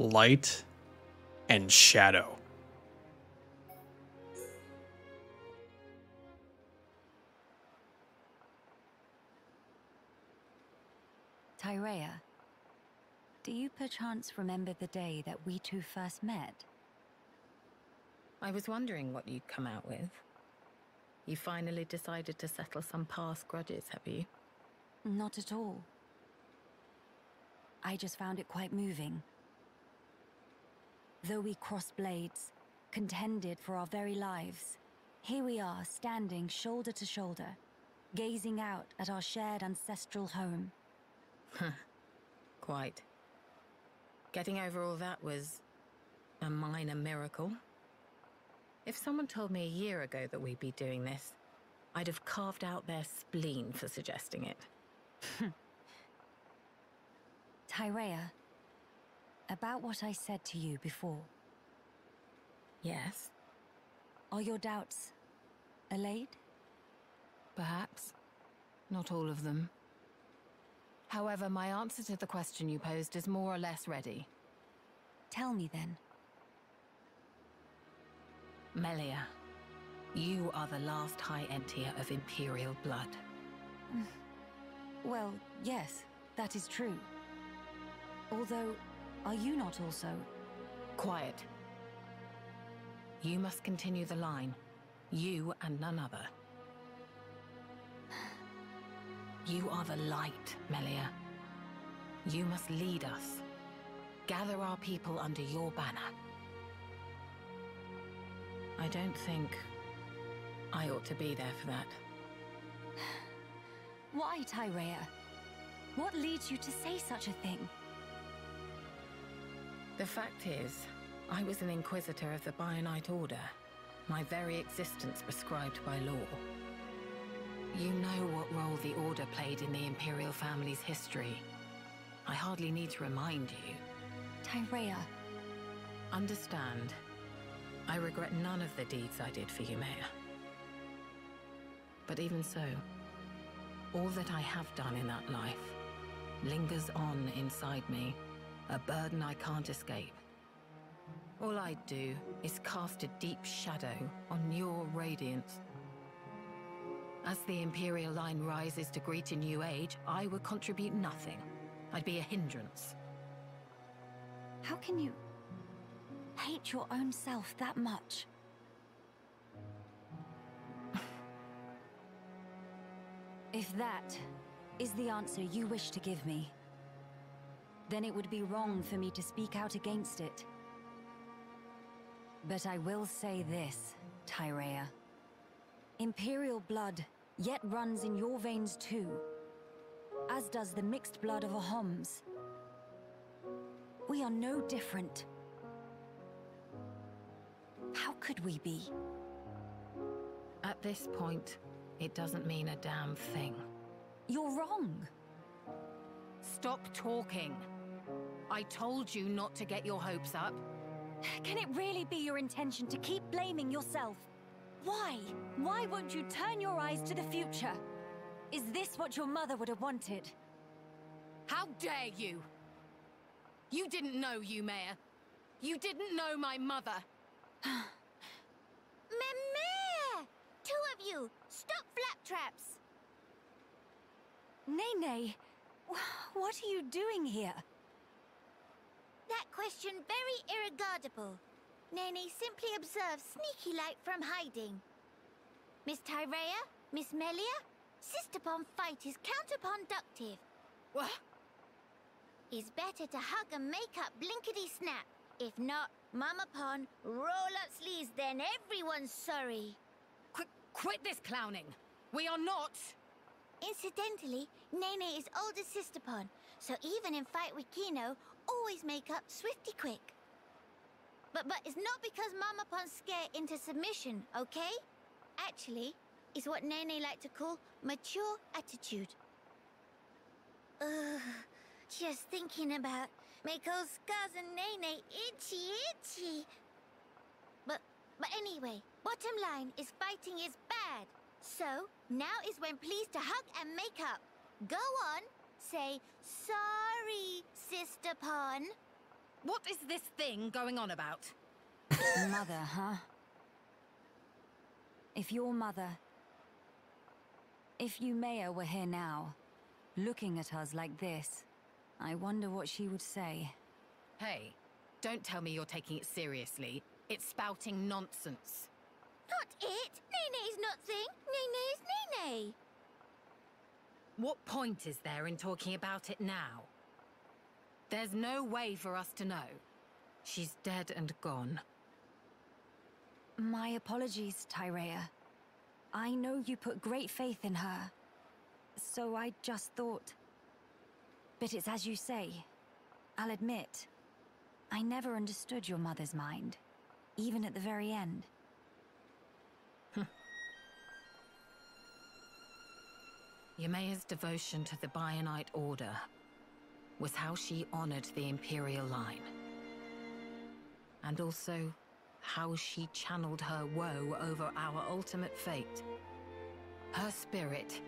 light, and shadow. Tyrea, do you perchance remember the day that we two first met? I was wondering what you'd come out with. You finally decided to settle some past grudges, have you? Not at all. I just found it quite moving. Though we crossed blades, contended for our very lives, here we are standing shoulder to shoulder, gazing out at our shared ancestral home. Quite. Getting over all that was a minor miracle. If someone told me a year ago that we'd be doing this, I'd have carved out their spleen for suggesting it. Tyrea, about what I said to you before. Yes? Are your doubts allayed? Perhaps. Not all of them. However, my answer to the question you posed is more or less ready. Tell me then. Melia, you are the last High Entier of Imperial blood. Well, yes, that is true. Although, are you not also? Quiet. You must continue the line. You and none other. You are the light, Melia. You must lead us. Gather our people under your banner. I don't think I ought to be there for that. Why, Tyrea? What leads you to say such a thing? The fact is, I was an Inquisitor of the Bionite Order, my very existence prescribed by law. You know what role the Order played in the Imperial family's history. I hardly need to remind you. Tyrea. Understand, I regret none of the deeds I did for you, Maya. But even so, all that I have done in that life lingers on inside me, a burden I can't escape. All I do is cast a deep shadow on your radiance. As the Imperial line rises to greet a new age, I would contribute nothing. I'd be a hindrance. How can you hate your own self that much? If that is the answer you wish to give me, then it would be wrong for me to speak out against it. But I will say this, Tyrea. Imperial blood yet runs in your veins too, as does the mixed blood of Ahoms. We are no different. How could we be? At this point, it doesn't mean a damn thing. You're wrong. Stop talking. I told you not to get your hopes up. Can it really be your intention to keep blaming yourself? Why? Why won't you turn your eyes to the future? Is this what your mother would have wanted? How dare you? You didn't know you, Mayor. You didn't know my mother. Meh! Two of you, stop flaptraps! Nene, what are you doing here? That question very irregardable. Nene simply observes sneaky-like from hiding. Miss Tyrea, Miss Melia, sister-pon fight is counterproductive. What? It's better to hug and make up blinkety-snap. If not, Mama-pon, roll up sleeves, then everyone's sorry. Quit this clowning. We are not. Incidentally, Nene is older sister-pon, so even in fight with Kino, always make up swifty quick. But it's not because Mama-pon scare into submission, okay? Actually, it's what Nene like to call mature attitude. Ugh, just thinking about make old scars and Nene itchy. But anyway, bottom line is fighting is bad. So, now is when pleased to hug and make up. Go on, say, sorry, sister-pon. What is this thing going on about? Mother, huh? If your mother... If Umea were here now, looking at us like this, I wonder what she would say. Hey, don't tell me you're taking it seriously. It's spouting nonsense. Not it! Nene is nothing! Nene is Nene! What point is there in talking about it now? There's no way for us to know. She's dead and gone. My apologies, Tyrea. I know you put great faith in her. So I just thought... But it's as you say. I'll admit, I never understood your mother's mind. Even at the very end. Yumea's devotion to the Bionite Order was how she honored the Imperial line. And also, how she channeled her woe over our ultimate fate. Her spirit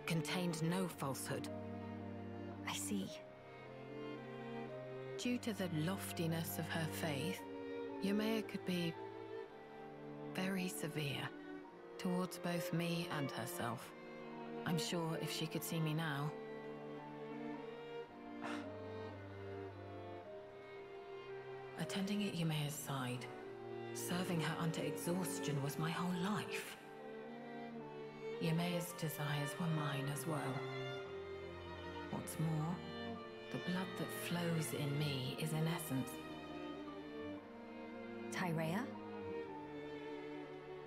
contained no falsehood. I see. Due to the loftiness of her faith, Yumea could be very severe towards both me and herself. I'm sure if she could see me now... Attending at Yumea's side, serving her unto exhaustion was my whole life. Yumea's desires were mine as well. What's more, the blood that flows in me is in essence... Tyrea?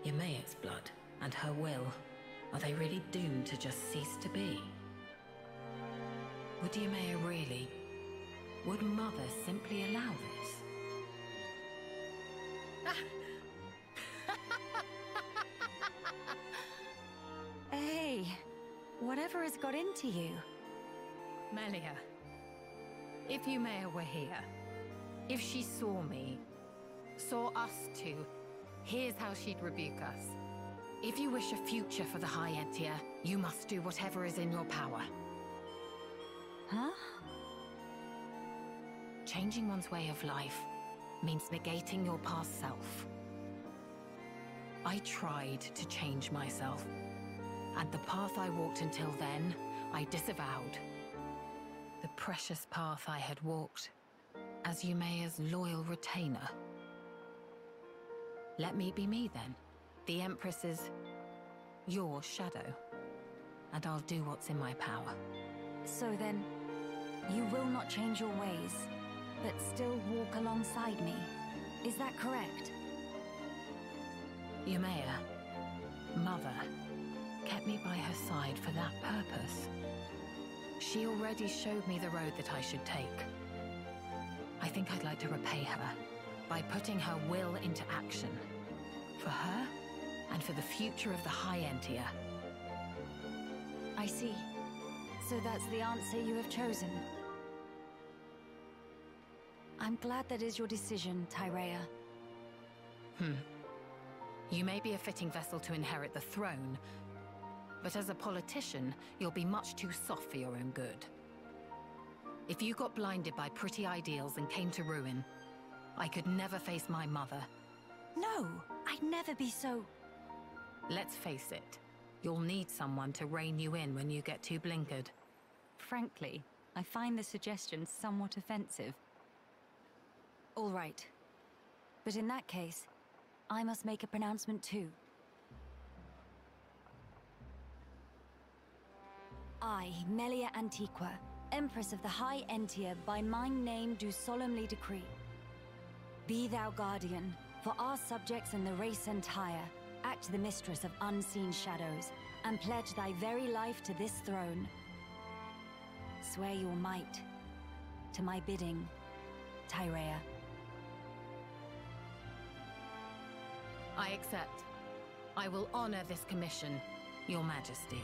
Yumea's blood and her will. Are they really doomed to just cease to be? Would Yumea really... Would Mother simply allow this? Hey, whatever has got into you? Melia, if Yumea were here, if she saw me, saw us two, here's how she'd rebuke us. If you wish a future for the High Entia, you must do whatever is in your power. Huh? Changing one's way of life means negating your past self. I tried to change myself, and the path I walked until then, I disavowed. The precious path I had walked as Yumea's loyal retainer. Let me be me then. The Empress's... your shadow. And I'll do what's in my power. So then, you will not change your ways, but still walk alongside me. Is that correct? Yumea, Mother, kept me by her side for that purpose. She already showed me the road that I should take. I think I'd like to repay her by putting her will into action. For her, and for the future of the High Entia. I see. So that's the answer you have chosen. I'm glad that is your decision, Tyrea. You may be a fitting vessel to inherit the throne, but as a politician, you'll be much too soft for your own good. If you got blinded by pretty ideals and came to ruin, I could never face my mother. No, I'd never be so... Let's face it, you'll need someone to rein you in when you get too blinkered. Frankly, I find the suggestion somewhat offensive. All right. But in that case, I must make a pronouncement too. I, Melia Antiqua, Empress of the High Entia, by my name do solemnly decree. Be thou guardian, for our subjects and the race entire, act the mistress of unseen shadows, and pledge thy very life to this throne. Swear your might, to my bidding, Tyrea. I accept. I will honor this commission, Your Majesty.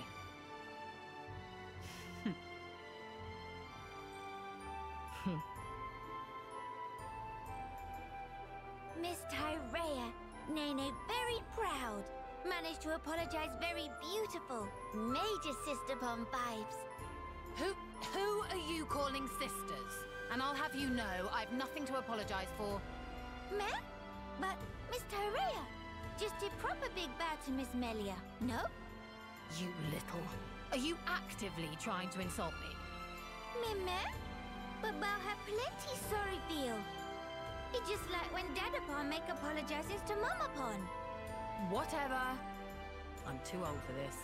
Miss Tyrea, Nene very proud. Managed to apologize very beautiful. Major sister bomb vibes. Who are you calling sisters? And I'll have you know I've nothing to apologize for. Meh? But Miss Tyrea just did proper big bow to Miss Melia, no? You little... Are you actively trying to insult me? Meh? But bow had plenty sorry feel. It's just like when Dadapon make apologizes to Mamapon. Whatever. I'm too old for this.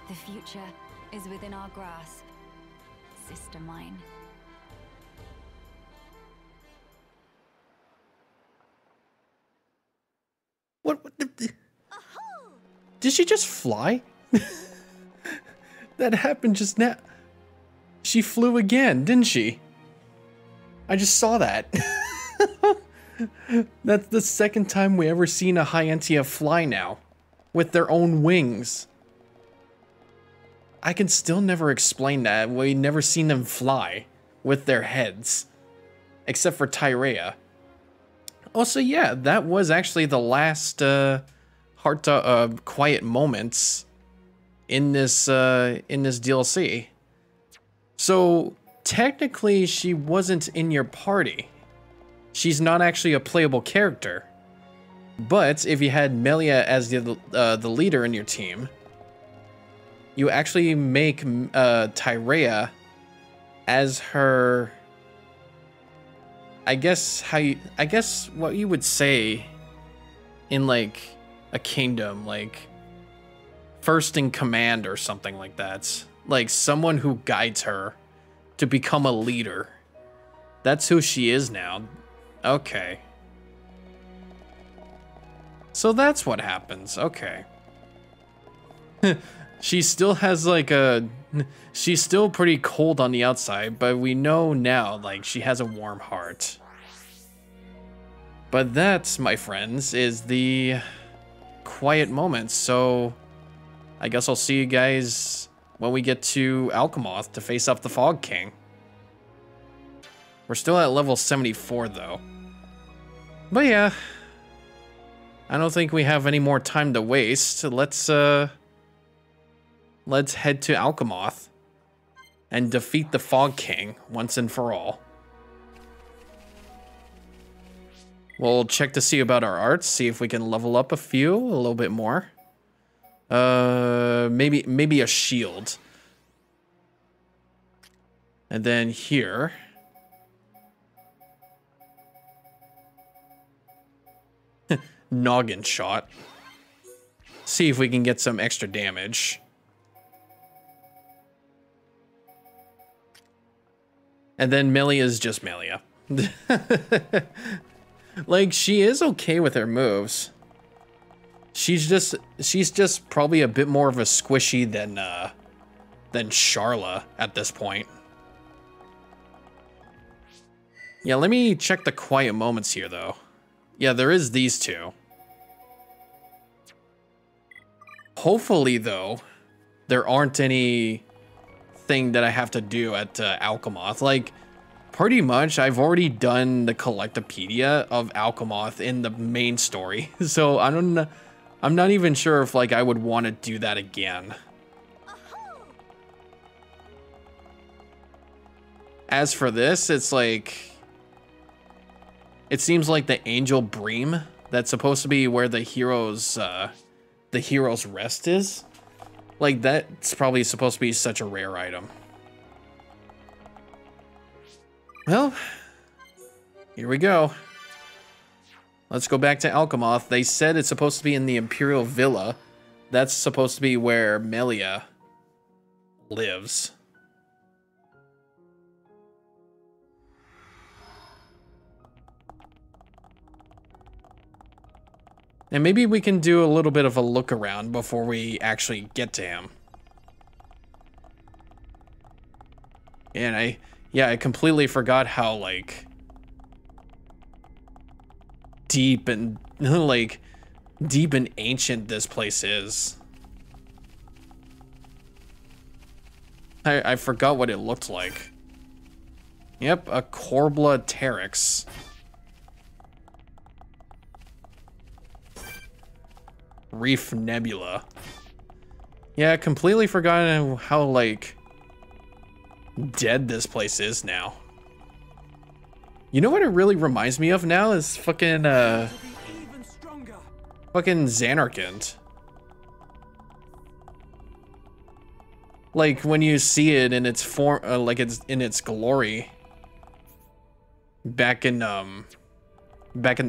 The future is within our grasp, sister mine. What did she just fly? That happened just now. She flew again, didn't she? I just saw that. That's the second time we ever seen a Hyantia fly now, with their own wings. I can still never explain that. We never seen them fly with their heads, except for Tyrea. Also, yeah, that was actually the last quiet moments in this DLC. So technically, she wasn't in your party. She's not actually a playable character. But if you had Melia as the leader in your team, you actually make Tyrea as her. I guess what you would say in like a kingdom, like first in command or something like that. Like someone who guides her to become a leader. That's who she is now. Okay. So that's what happens. Okay. She still has like she's still pretty cold on the outside, but we know now like she has a warm heart. But that, my friends, is the quiet moments. So I guess I'll see you guys when we get to Alcamoth to face up the Fog King. We're still at level 74 though. But yeah, I don't think we have any more time to waste. Let's head to Alcamoth and defeat the Fog King once and for all. We'll check to see about our arts, see if we can level up a little bit more. Maybe a shield. And then here. Noggin shot. See if we can get some extra damage. And then Melia is just Melia. Like, she is okay with her moves. She's just probably a bit more of a squishy than Sharla at this point. Yeah, let me check the quiet moments here, though. Yeah, there is these two. Hopefully, though, there aren't any thing that I have to do at Alcamoth. Like, pretty much, I've already done the Collectopedia of Alcamoth in the main story. So, I'm not even sure if, like, I would want to do that again. As for this, it's like... It seems like the Angel Bream, that's supposed to be where the hero's rest is. Like, that's probably supposed to be such a rare item. Well, here we go. Let's go back to Alcamoth. They said it's supposed to be in the Imperial Villa. That's supposed to be where Melia lives. And maybe we can do a little bit of a look around before we actually get to him. And I completely forgot how, like, deep and ancient this place is. I forgot what it looked like. Yep, a Corbla Teryx. Reef Nebula. Yeah, completely forgotten how, like, dead this place is now. You know what it really reminds me of now is fucking Xanarkand. Like when you see it in its form, like it's in its glory. Back in the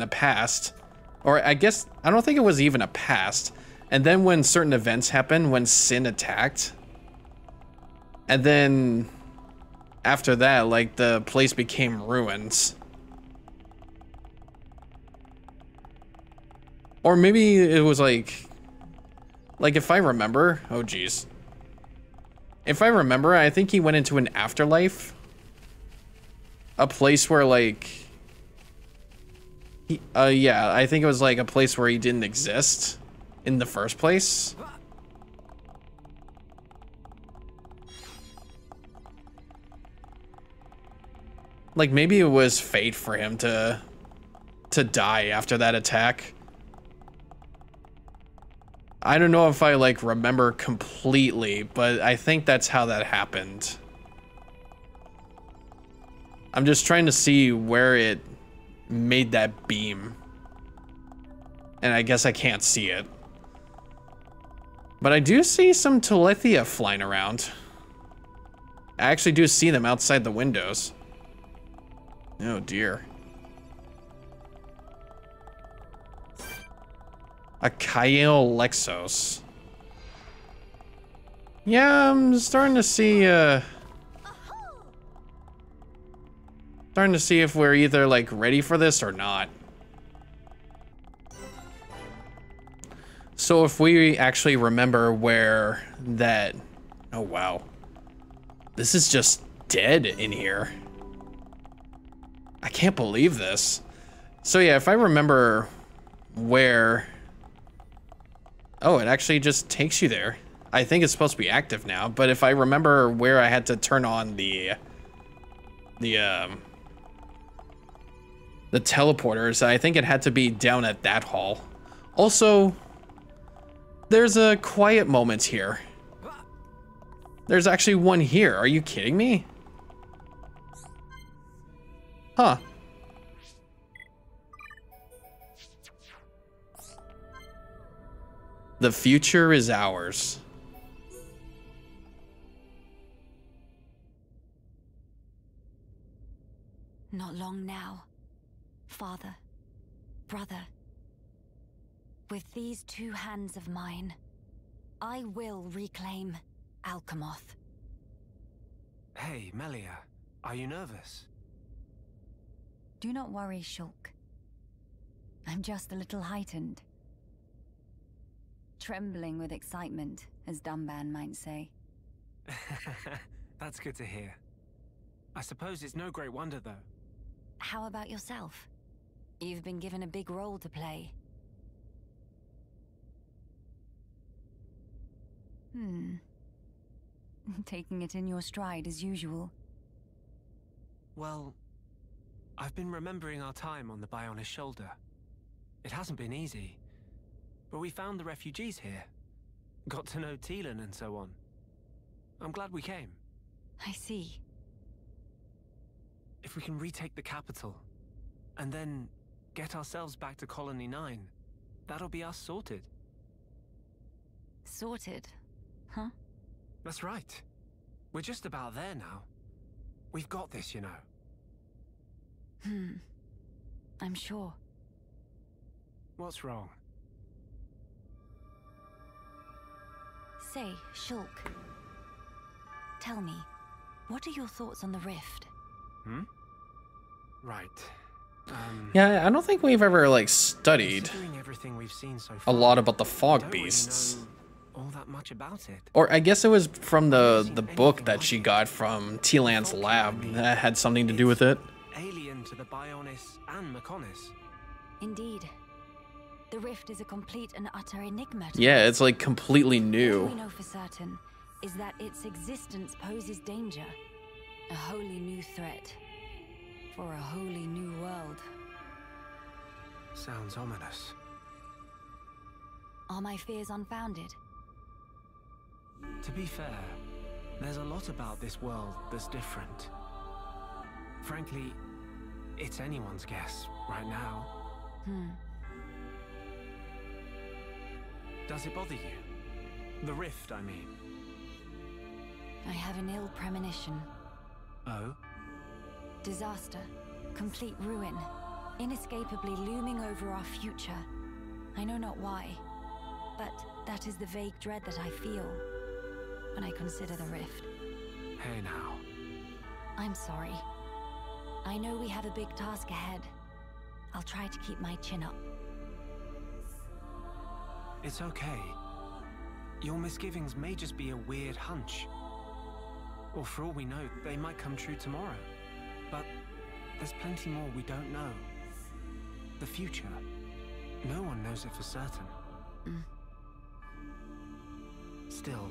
past, or I guess I don't think it was even a past. And then when certain events happened, when Sin attacked, and then after that, like the place became ruins. Or maybe it was like if I remember, oh geez. If I remember, I think he went into an afterlife. A place where like, yeah, I think it was like a place where he didn't exist in the first place. Like maybe it was fate for him to die after that attack. I don't know if I like remember completely, but I think that's how that happened. I'm just trying to see where it made that beam. And I guess I can't see it. But I do see some Telethia flying around. I actually do see them outside the windows. Oh dear. A Kael Lexos. Yeah, I'm starting to see if we're either like ready for this or not. So if we actually remember where that, oh wow. This is just dead in here. I can't believe this. So yeah, if I remember where, oh, it actually just takes you there. I think it's supposed to be active now, but if I remember where I had to turn on the teleporters, I think it had to be down at that hall. Also, there's a quiet moment here. There's actually one here. Are you kidding me? Huh. The future is ours. Not long now, father, brother. With these two hands of mine, I will reclaim Alcamoth. Hey, Melia, are you nervous? Do not worry, Shulk. I'm just a little heightened. Trembling with excitement, as Dumban might say. That's good to hear. I suppose it's no great wonder, though. How about yourself? You've been given a big role to play. Taking it in your stride as usual. Well, I've been remembering our time on the Bionis shoulder. It hasn't been easy, but we found the refugees here. Got to know Teelan and so on. I'm glad we came. I see. If we can retake the capital, and then get ourselves back to Colony 9, that'll be us sorted. Sorted? Huh? That's right. We're just about there now. We've got this, you know. I'm sure. What's wrong? Say, Shulk. Tell me, what are your thoughts on the rift? Right. Yeah, I don't think we've ever like studied Considering everything we've seen so a far, lot about the I fog don't really beasts. know all that much about it. Or I guess it was from the book that she got from Teelan's lab that had something to do with it. Alien to the Bionis and Mechonis. Indeed. The rift is a complete and utter enigma to Yeah, us. it's like completely All new. we know for certain is that its existence poses danger. A wholly new threat. For a wholly new world. Sounds ominous. Are my fears unfounded? To be fair, there's a lot about this world that's different. Frankly, it's anyone's guess right now. Does it bother you? The rift, I mean. I have an ill premonition. Oh? Disaster. Complete ruin. Inescapably looming over our future. I know not why, but that is the vague dread that I feel when I consider the rift. Hey now. I'm sorry. I know we have a big task ahead. I'll try to keep my chin up. It's okay. Your misgivings may just be a weird hunch. Or for all we know, they might come true tomorrow. But there's plenty more we don't know. The future. No one knows it for certain. Still,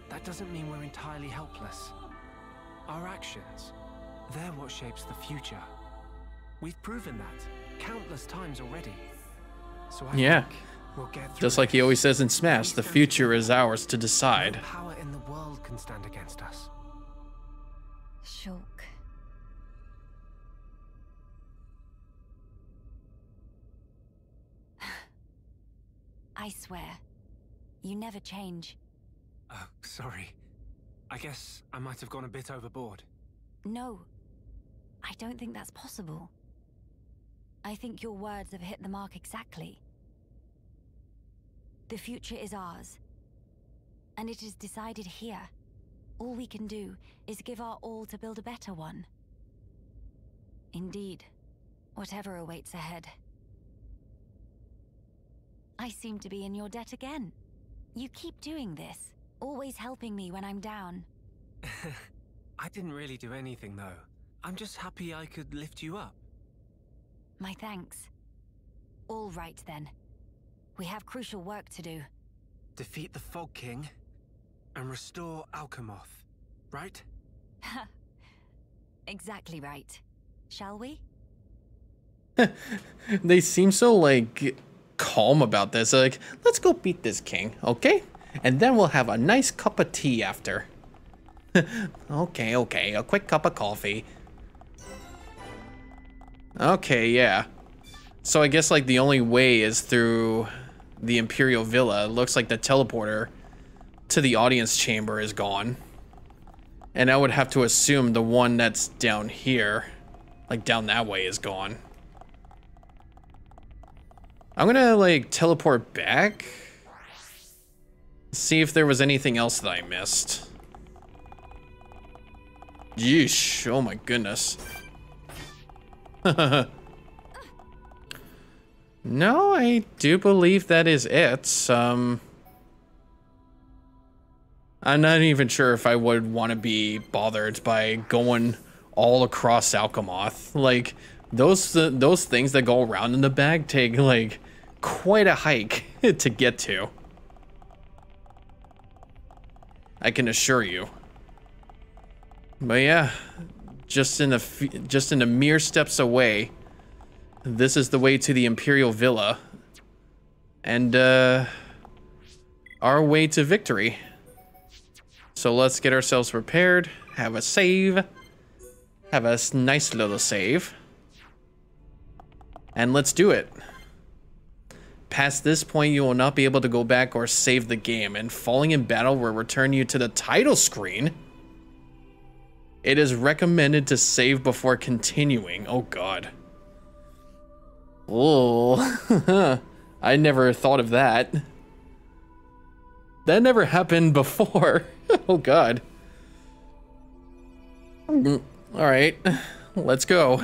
that doesn't mean we're entirely helpless. Our actions, they're what shapes the future. We've proven that countless times already. So I think we'll get through. Just like he always says in Smash, the future is ours to decide. No power in the world can stand against us. Shulk. I swear, you never change. Oh, sorry. I guess I might have gone a bit overboard. No, I don't think that's possible. I think your words have hit the mark exactly. The future is ours, and it is decided here. All we can do is give our all to build a better one. Indeed, whatever awaits ahead. I seem to be in your debt again. You keep doing this, always helping me when I'm down. I didn't really do anything, though. I'm just happy I could lift you up. My thanks. All right, then. We have crucial work to do. Defeat the Fog King and restore Alcamoth, right? Exactly right. Shall we? They seem so, like, calm about this. Like, let's go beat this king, okay? And then we'll have a nice cup of tea after. Okay, a quick cup of coffee. Okay, yeah. So I guess, like, the only way is through the Imperial Villa. It looks like the teleporter to the audience chamber is gone. And I would have to assume the one that's down here, like down that way, is gone. I'm gonna, like, teleport back. See if there was anything else that I missed. Yeesh, oh my goodness. No, I do believe that is it. I'm not even sure if I would want to be bothered by going all across Alcamoth. Like, those things that go around in the bag take, like, quite a hike to get to. I can assure you. But yeah, just in a mere steps away, this is the way to the Imperial Villa. And our way to victory. So let's get ourselves prepared, have a save, have a nice little save, and let's do it. Past this point, you will not be able to go back or save the game, and falling in battle will return you to the title screen. It is recommended to save before continuing. Oh god. Oh, I never thought of that. That never happened before. Oh god. All right, let's go.